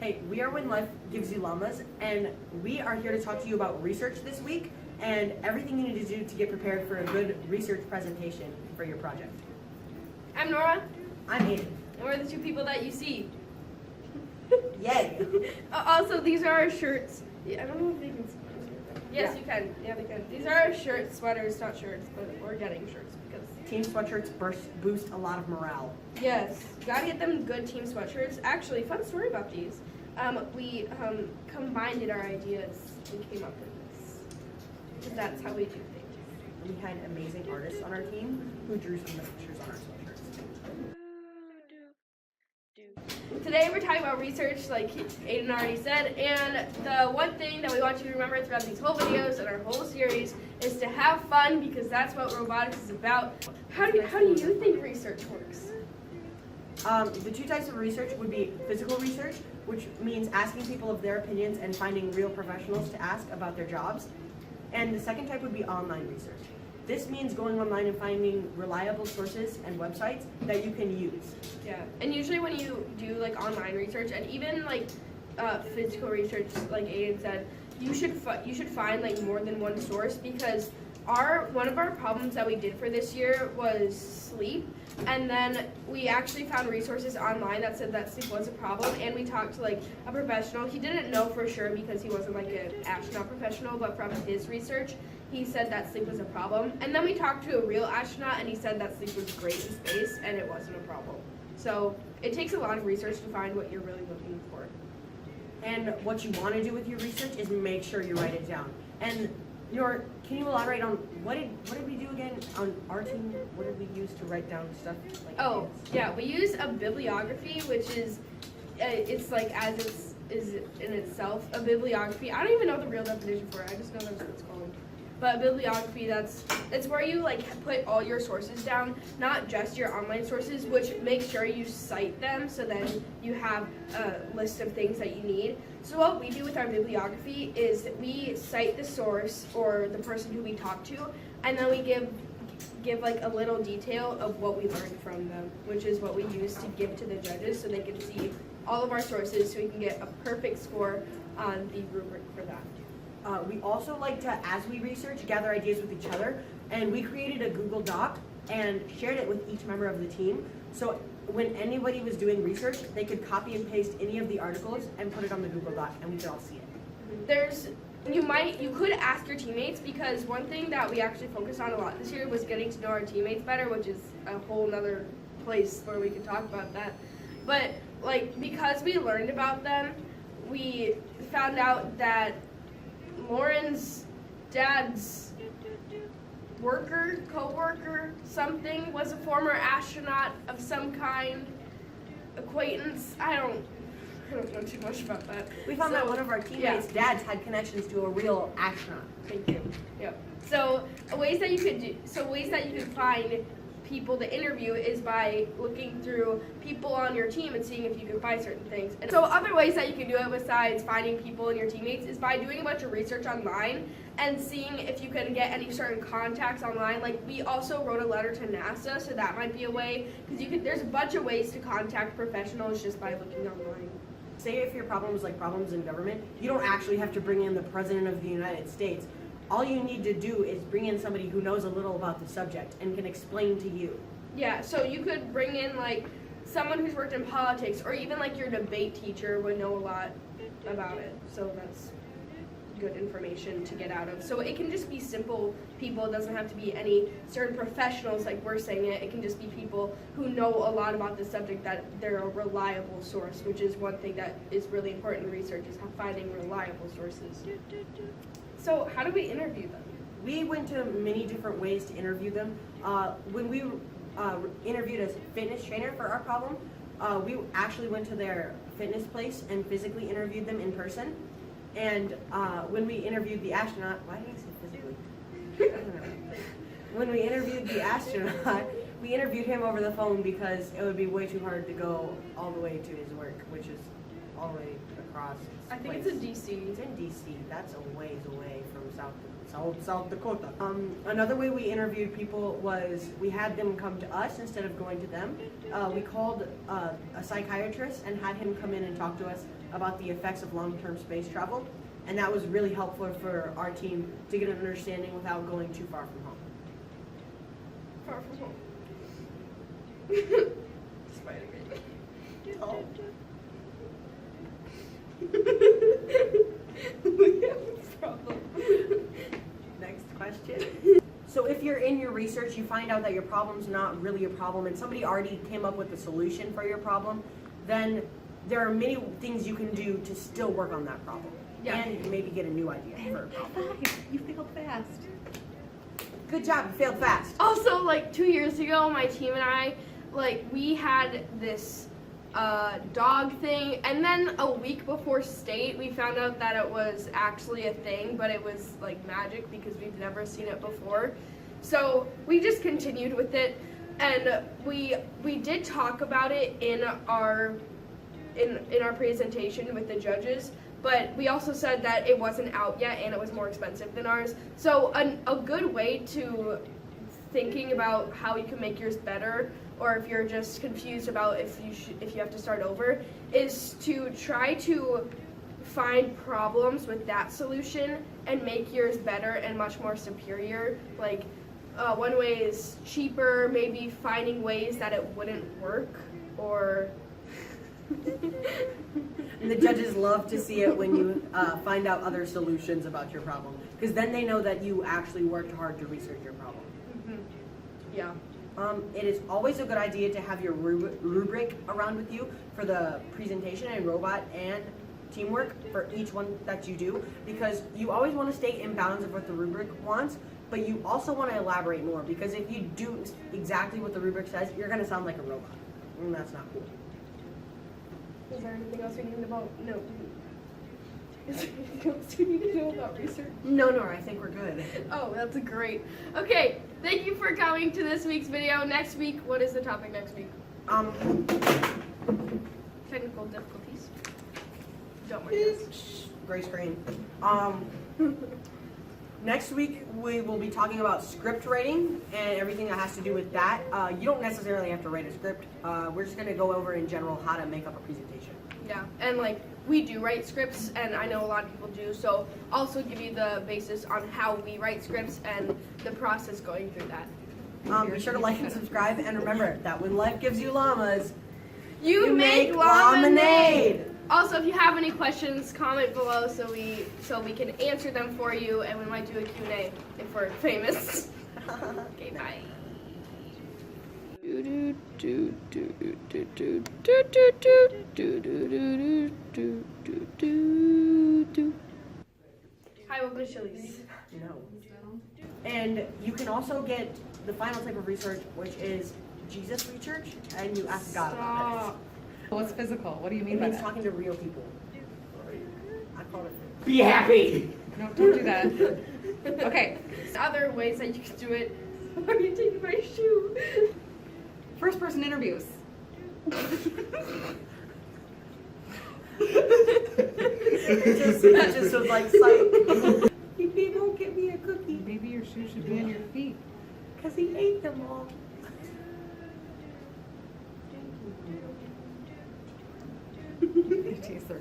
Hey, we are When Life Gives You Llamas, and we are here to talk to you about research this week and everything you need to do to get prepared for a good research presentation for your project. I'm Nora, I'm Aiden. and we're the two people that you see. Yay! Also, these are our shirts. Yeah, I don't know if they can see. Yes, Yeah. you can. Yeah, they can. These are our shirts, sweaters, not shirts, but we're getting shirts because. Team sweatshirts boost a lot of morale. Yes, gotta get them good team sweatshirts. Actually, fun story about these. We combined our ideas and came up with this. Because that's how we do things. We had amazing artists on our team who drew some of the pictures on our sweatshirts. Today we're talking about research, like Aiden already said, and the one thing that we want you to remember throughout these whole videos and our whole series is to have fun, because that's what robotics is about. How do you think research works? The two types of research would be physical research, which means asking people of their opinions and finding real professionals to ask about their jobs. And the second type would be online research. This means going online and finding reliable sources and websites that you can use. Yeah, and usually when you do like online research and even like physical research, like Aiden said, you should find like more than one source, because one of our problems that we did for this year was sleep, and then we actually found resources online that said that sleep was a problem, and we talked to like a professional. He didn't know for sure because he wasn't like an astronaut professional, but from his research he said that sleep was a problem. And then we talked to a real astronaut, and he said that sleep was great in space and it wasn't a problem. So it takes a lot of research to find what you're really looking for. And what you want to do with your research is make sure you write it down. And can you elaborate on what did we do again on our team? What did we use to write down stuff? Like Oh, yeah, we use a bibliography, which is it's like is in itself a bibliography. I don't even know the real definition for it. I just know that's what it's called. But bibliography, it's where you like put all your sources down, not just your online sources, which makes sure you cite them so then you have a list of things that you need. So what we do with our bibliography is we cite the source or the person who we talk to, and then we give like a little detail of what we learned from them, which is what we use to give to the judges so they can see all of our sources so we can get a perfect score on the rubric for that. We also like to, as we research, gather ideas with each other, and we created a Google Doc and shared it with each member of the team. So when anybody was doing research, they could copy and paste any of the articles and put it on the Google Doc, and we could all see it. You could ask your teammates, because one thing that we actually focused on a lot this year was getting to know our teammates better, which is a whole nother place where we could talk about that. But like, because we learned about them, we found out that Lauren's dad's co-worker, something, was a former astronaut of some kind, acquaintance. I don't know too much about that. We found that one of our teammates' dads had connections to a real astronaut. Thank you. Yep. So ways that you could find people to interview is by looking through people on your team and seeing if you can find certain things. And so other ways that you can do it besides finding people and your teammates is by doing a bunch of research online and seeing if you can get any certain contacts online. Like, we also wrote a letter to NASA, so that might be a way, because there's a bunch of ways to contact professionals just by looking online. Say if your problem is like problems in government, you don't actually have to bring in the President of the United States. All you need to do is bring in somebody who knows a little about the subject and can explain to you. Yeah, so you could bring in like someone who's worked in politics, or even like your debate teacher would know a lot about it. So that's good information to get out of. So it can just be simple people. It doesn't have to be any certain professionals like we're saying it. It can just be people who know a lot about the subject, that they're a reliable source, which is one thing that is really important in research, is finding reliable sources. So how do we interview them? We went to many different ways to interview them. When we interviewed a fitness trainer for our problem, we actually went to their fitness place and physically interviewed them in person. And when we interviewed the astronaut, why did I say physically? I don't know. When we interviewed the astronaut, we interviewed him over the phone because it would be way too hard to go all the way to his work, which is all the way across. I think place. it's in DC. It's in DC. That's a ways away from South Dakota. Another way we interviewed people was we had them come to us instead of going to them. We called a psychiatrist and had him come in and talk to us about the effects of long-term space travel, and that was really helpful for our team to get an understanding without going too far from home. Far from home. Spider-Man. Oh. We have a problem. Next question. So if you're in your research, you find out that your problem's not really a problem and somebody already came up with a solution for your problem, then there are many things you can do to still work on that problem. Yeah. And maybe get a new idea for a problem. You failed fast. Good job, you failed fast. Also, like 2 years ago, my team and I, like, we had this dog thing, and then a week before state, we found out that it was actually a thing, but it was like magic because we've never seen it before. So we just continued with it, and we did talk about it in our presentation with the judges. But we also said that it wasn't out yet and it was more expensive than ours. So a good way to thinking about how you can make yours better, or if you're just confused about if you have to start over, is to try to find problems with that solution and make yours better and much more superior. Like one way is cheaper, maybe finding ways that it wouldn't work, or And the judges love to see it when you find out other solutions about your problem, because then they know that you actually worked hard to research your problem. yeah. It is always a good idea to have your rubric around with you for the presentation and robot and teamwork for each one that you do, because you always want to stay in bounds of what the rubric wants, but you also want to elaborate more, because if you do exactly what the rubric says, you're going to sound like a robot, and that's not cool. Is there anything else we need to know? No. Is there anything else we need to know about research? No, I think we're good. Oh, that's great. Okay, thank you for coming to this week's video. Next week, what is the topic next week? Technical difficulties. Don't worry. Gray screen. Next week we will be talking about script writing and everything that has to do with that. You don't necessarily have to write a script. We're just going to go over in general how to make up a presentation. Yeah, and like we do write scripts, and I know a lot of people do, so also give you the basis on how we write scripts and the process going through that. Be sure to like and subscribe, and remember that when life gives you llamas, You make llamanade! Also, if you have any questions, comment below so we can answer them for you, and we might do a Q&A if we're famous. Okay, bye. Hi, welcome to Chili's. no. And you can also get the final type of research, which is Jesus research, and you ask God about Stop. What's physical? What do you it. mean It by means that? talking to real people. I call it. Be happy! No, don't do that. Okay. There's other ways that you can do it. Why are you taking my shoe? First person interviews. It just was like, psych. He won't give me a cookie Maybe your shoe should be on your feet. because he ate them all. It tastes